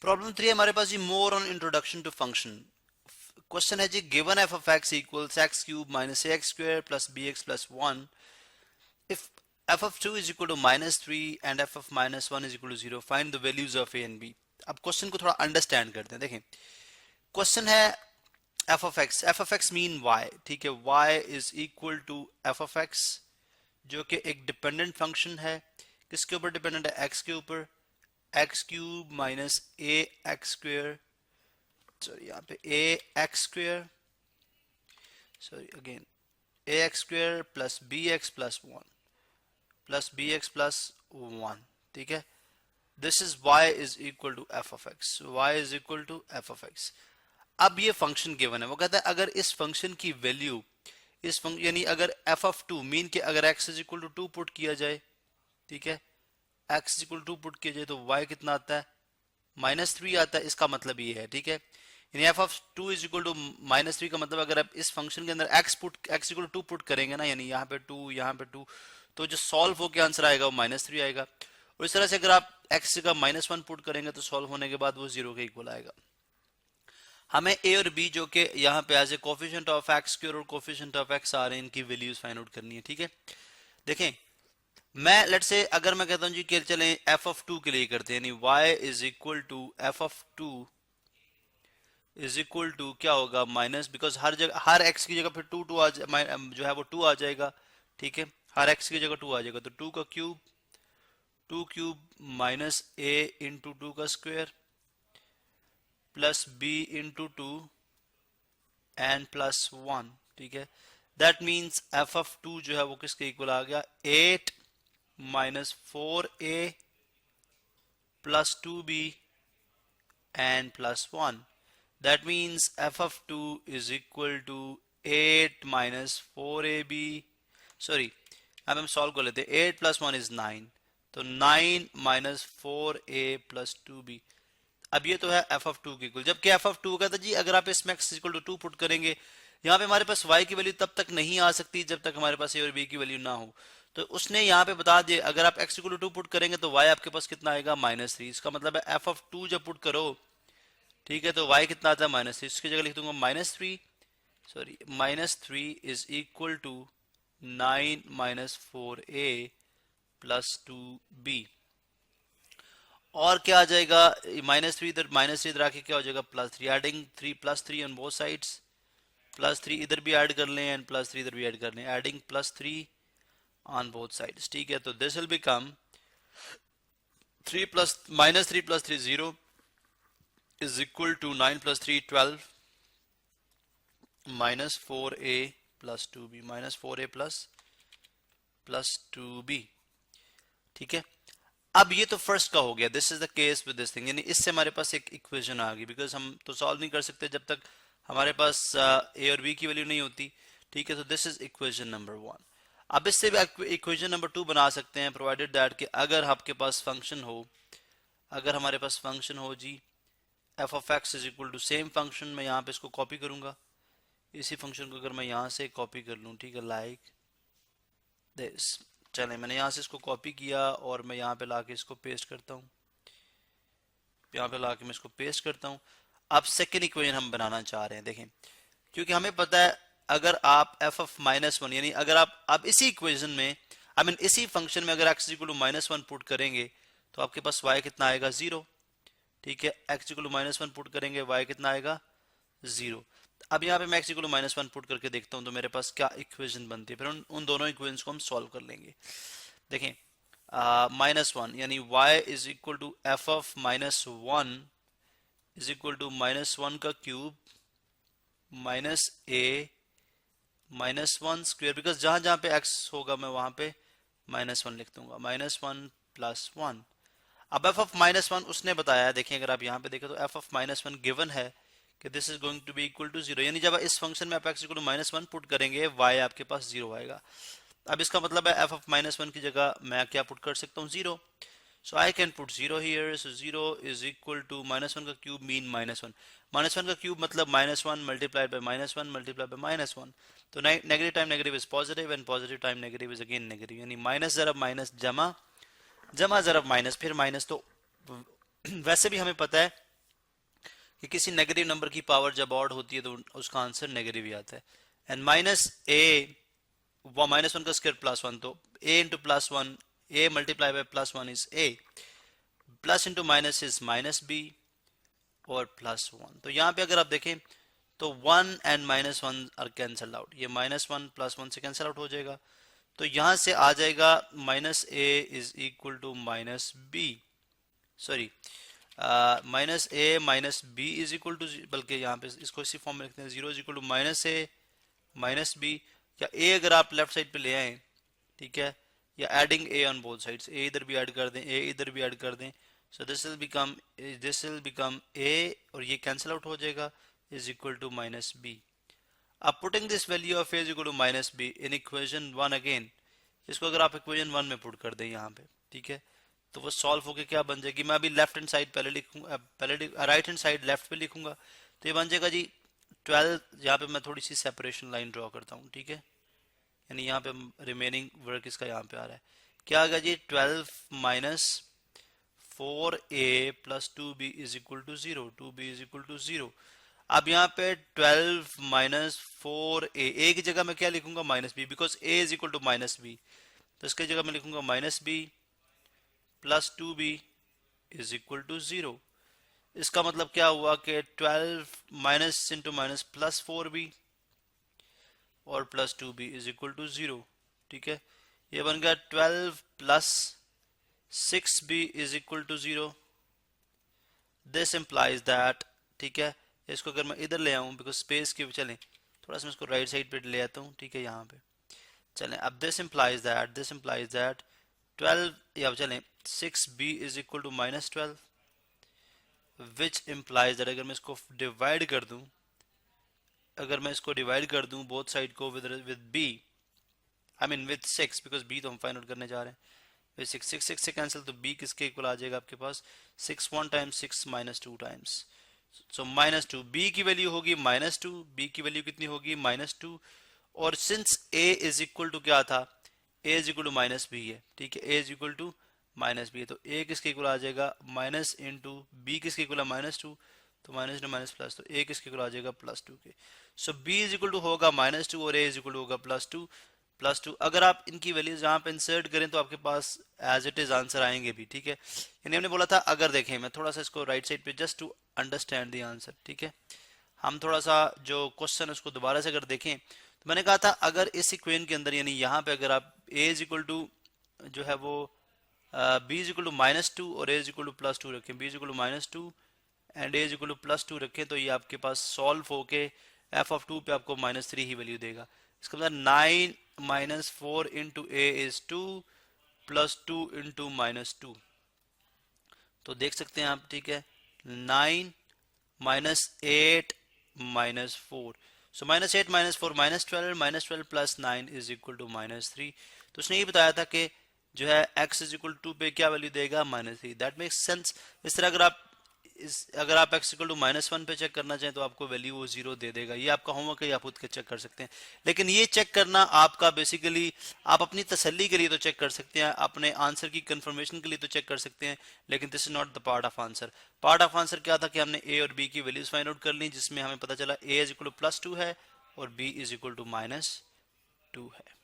Problem 3 हमारे पास जी more on introduction to function. Question है जी given f of x equals x cube minus a x square plus b x plus 1 if f of 2 is equal to -3 and f of -1 is equal to 0 find the values of a and b। अब question को थोड़ा understand करते हैं। देखें question है f of x mean y, ठीक है। y is equal to f of x जो कि एक डिपेंडेंट फंक्शन है। किसके ऊपर डिपेंडेंट है? x के ऊपर। X cube minus a x square, sorry यहाँ पे a x square, sorry again a x square plus b x plus 1 plus b x plus 1, ठीक है। This is y is equal to f of x, y is equal to f of x. अब ये function given है, वो कहता है अगर इस फंक्शन की वैल्यू इस फंक्शन यानी अगर एफ ऑफ 2 मीन के अगर x is equal to 2 put किया जाए, ठीक है, x is equal to 2 put किया जाए तो y कितना आता है? -3 आता है। इसका मतलब ये है, ठीक है, यानी f of 2 is equal to -3 का मतलब अगर आप इस फंक्शन के अंदर x इक्वल टू 2 पुट करेंगे ना, यानी यहाँ पे 2 यहाँ पे 2, तो जो सॉल्व होकर आंसर आएगा वो -3 आएगा। और इस तरह से अगर आप x का -1 पुट करेंगे तो सॉल्व होने के बाद वो 0 के इक्वल आएगा। हमें a और b जो कि यहाँ पे as a coefficient of x square और कोफिशिएंट ऑफ एक्स आ रहे हैं, इनकी वैल्यूज फाइंड आउट करनी है, ठीक है। देखें मैं लेट्स से अगर मैं कहता हूँ जी कि चलें f ऑफ 2 के लिए करते हैं, यानी y is equal to f of 2 is equal to क्या होगा? माइनस, बिकॉज हर जगह हर x की जगह फिर 2 जो है वो 2 आ जाएगा, ठीक है। हर x की जगह 2 आ जाएगा तो 2 का cube, 2 cube minus a into 2 का square plus b into 2 and plus 1, ठीक है। दैट मीन्स एफ ऑफ 2 जो है वो किसके इक्वल आ गया? 8 minus 4a plus 2b and plus 1। That means f of 2 is equal to 8 minus 4ab, sorry अब हम सॉल्व कर लेते हैं। 8 प्लस 1 इज 9, तो 9 माइनस 4a प्लस 2b। अब ये तो है एफ ऑफ 2 के इक्वल, जबकि एफ ऑफ 2 का था जी अगर आप इसमें x इक्वल टू 2 पुट करेंगे, यहाँ पे हमारे पास y की वैल्यू तब तक नहीं आ सकती जब तक हमारे पास a और b की वैल्यू ना हो। तो उसने यहाँ पे बता दिया अगर आप x इक्वल टू 2 पुट करेंगे तो y आपके पास कितना आएगा? -3। इसका मतलब है एफ ऑफ 2 जब पुट करो, ठीक है, तो y कितना आता है? -3। इसकी जगह लिख दूंगा -3, sorry -3 is equal to 9 minus 4a plus 2b। और क्या आ जाएगा? -3 इधर, -3 इधर आके क्या हो जाएगा? +3। एडिंग 3 +3 ऑन बोथ साइड्स, +3 इधर भी ऐड कर लें एंड +3 इधर भी ऐड कर लें, एडिंग +3 ऑन बोथ साइड्स, ठीक है। तो this will become 3 plus -3 + 3 0 is equal to 9 + 3 12 minus 4a plus 2b, -4a plus 2b, ठीक है। अब ये तो फर्स्ट का हो गया, this is the case with this thing, यानी इससे हमारे पास एक इक्वेशन आ गई, बिकॉज हम तो सॉल्व नहीं कर सकते जब तक हमारे पास a और b की वैल्यू नहीं होती, ठीक है। तो दिस इज इक्वेशन नंबर 1। अब इससे भी इक्वेशन नंबर 2 बना सकते हैं, प्रोवाइडेड दैट कि अगर आपके पास फंक्शन हो, अगर हमारे पास फंक्शन हो जी f of x is equal to same function, मैं यहाँ पे इसको कॉपी करूंगा, इसी फंक्शन को अगर मैं यहाँ से कॉपी कर लूँ, ठीक है, लाइक दिस। चले मैंने यहाँ से इसको कॉपी किया और मैं यहाँ पे लाके इसको पेस्ट करता हूँ, यहाँ पे लाके मैं इसको पेस्ट करता हूँ। अब सेकेंड इक्वेशन हम बनाना चाह रहे हैं, देखें, क्योंकि हमें पता है अगर आप एफ ऑफ -1 यानी अगर आप इसी इक्वेशन में इसी फंक्शन में अगर x इक्वल टू -1 पुट करेंगे तो आपके पास y कितना आएगा? 0, ठीक है। x इक्वल टू -1 पुट करेंगे, y कितना आएगा? 0। अब यहाँ पे मैं x इक्वल टू -1 पुट करके देखता हूँ तो मेरे पास क्या इक्वेशन बनती है, फिर उन दोनों इक्वेशंस को हम सॉल्व कर लेंगे। देखें -1 यानी y is equal to f of -1 is equal to -1 का cube minus a -1 square, because जहां जहां पे x होगा मैं वहां पे -1 लिख दूंगा, -1 प्लस 1। अब एफ ऑफ -1 उसने बताया है, देखिए अगर आप यहाँ पे देखें तो एफ ऑफ -1 गिवन है कि this is going to be equal to 0, यानी जब इस फंक्शन में आप x इक्वल टू -1 पुट करेंगे y आपके पास 0 आएगा। अब इसका मतलब है एफ ऑफ -1 की जगह मैं क्या पुट कर सकता हूँ? 0। So I can put 0 here, so 0 is equal to -1 का क्यूब मीन -1, -1 का क्यूब मतलब -1 मल्टीप्लाइड बाय -1 मल्टीप्लाइड बाय -1, तो negative time negative is positive and positive time negative is again negative, यानी माइनस ज़रब माइनस जमा, जमा ज़रब माइनस, फिर minus. तो वैसे भी हमें पता है कि किसी नेगेटिव नंबर की पावर जब ऑड होती है तो उसका आंसर नेगेटिव ही आता है। And minus a minus one का स्क्वायर प्लस वन, तो a into plus one, a multiply by plus one is a, plus into minus is minus b, और प्लस वन। तो यहाँ पे अगर आप देखें तो one and minus one are cancel out, ये माइनस वन प्लस वन से कैंसल आउट हो जाएगा। तो यहाँ से आ जाएगा minus a is equal to minus b, sorry minus a minus b is equal to, बल्कि यहाँ पे इसको इसी फॉर्म में लिखते हैं, zero is equal to minus a minus b, या ए अगर आप लेफ्ट साइड पे ले आए, ठीक है, या adding a on both sides, a इधर भी ऐड कर दें, ए इधर भी ऐड कर दें, so this will become a, और ये कैंसिल आउट हो जाएगा, is equal to minus b. अब putting this value of a is equal to minus b in equation one again, इसको अगर आप इक्वेशन वन में पुट कर दें यहाँ पे, ठीक है, तो वो सॉल्व होके क्या बन जाएगी, मैं अभी लेफ्ट हैंड साइड पहले लिखूंगा, पहले राइट हैंड साइड लेफ्ट पे लिखूंगा, तो ये बन जाएगा जी 12, यहाँ पे मैं थोड़ी सी सेपरेशन लाइन ड्रॉ करता हूँ, ठीक है, यानी यहाँ पे रिमेनिंग वर्क इसका यहाँ पे आ रहा है, क्या आ गया जी 12 minus 4a plus 2b is equal to 0, 2b is equal to 0। अब यहाँ पे 12 माइनस 4a की जगह मैं क्या लिखूंगा, minus b, because a is equal to minus b, तो इसकी जगह मैं लिखूंगा minus b plus 2b is equal to 0। इसका मतलब क्या हुआ कि 12 minus into minus plus 4b और plus 2b is equal to 0, ठीक है, ये बन गया 12 plus 6b is equal to 0। This implies that, ठीक है, इसको अगर मैं इधर ले आऊं, बिकॉज स्पेस की, चलें थोड़ा सा मैं इसको राइट साइड पे ले आता हूं, ठीक है, यहाँ पे चलें, अब दिस इंप्लाइज दैट 12, या चलें 6b is equal to minus 12, which implies that अगर मैं इसको डिवाइड कर दूं, बोथ साइड को with b, I mean with 6, because b तो हम फाइंड आउट करने जा रहे हैं, विद 6 से कैंसिल, तो b किसके इक्वल आ जाएगा आपके पास, 6 1 times 6 minus 2 times, so minus 2, b की वैल्यू होगी माइनस 2, b की वैल्यू कितनी होगी माइनस 2, और since a is equal to क्या था, a is equal to minus b है, ठीक है, a is equal to minus b है, तो a किसके इक्वल आ जाएगा माइनस इंटू b किसके इक्वल है माइनस 2, तो माइनस माइनस प्लस, तो a किसके इक्वल आ जाएगा प्लस 2 के, सो b इज इक्वल टू होगा माइनस 2 और a इज इक्वल टू होगा प्लस 2। अगर आप इनकी वैल्यूज यहाँ पे इंसर्ट करें तो आपके पास एज इट इज आंसर आएंगे भी, ठीक है, यानी हमने बोला था, अगर देखें मैं थोड़ा सा इसको राइट साइड पे just to understand the answer, ठीक है, हम थोड़ा सा जो क्वेश्चन उसको दोबारा से अगर देखें, तो मैंने कहा था अगर इस इक्वेशन के अंदर, यानी यहाँ पे अगर आप a इज इक्वल टू जो है वो b is equal to minus 2 और a is equal to plus 2 रखें, b is equal to minus 2 and a is equal to plus 2 रखें, तो ये आपके पास सॉल्व होके f ऑफ 2 पे आपको माइनस 3 ही वैल्यू देगा। इसका मतलब 9 minus 4 into a is 2 plus 2 into minus 2, तो देख सकते हैं आप, ठीक है, 9 minus 8 minus 4, so minus 8 minus 4 minus 12 plus 9 is equal to minus 3। तो उसने ये बताया था कि जो है x इज इक्वल टू पे क्या वैल्यू देगा माइनस 3, दैट मेक्स सेंस। इस तरह अगर आप x इक्वल टू माइनस 1 पे चेक करना चाहें तो आपको वैल्यू वो 0 दे देगा, ये आपका होमवर्क है, आप खुद के चेक कर सकते हैं, लेकिन ये चेक करना आपका बेसिकली आप अपनी तसल्ली के लिए तो चेक कर सकते हैं, अपने आंसर की कंफर्मेशन के लिए तो चेक कर सकते हैं, लेकिन this is not the part of answer. Part of answer क्या था कि हमने a और b की वैल्यूज फाइंड आउट कर ली, जिसमें हमें पता चला a is equal to plus 2 है और b is equal to minus 2 है।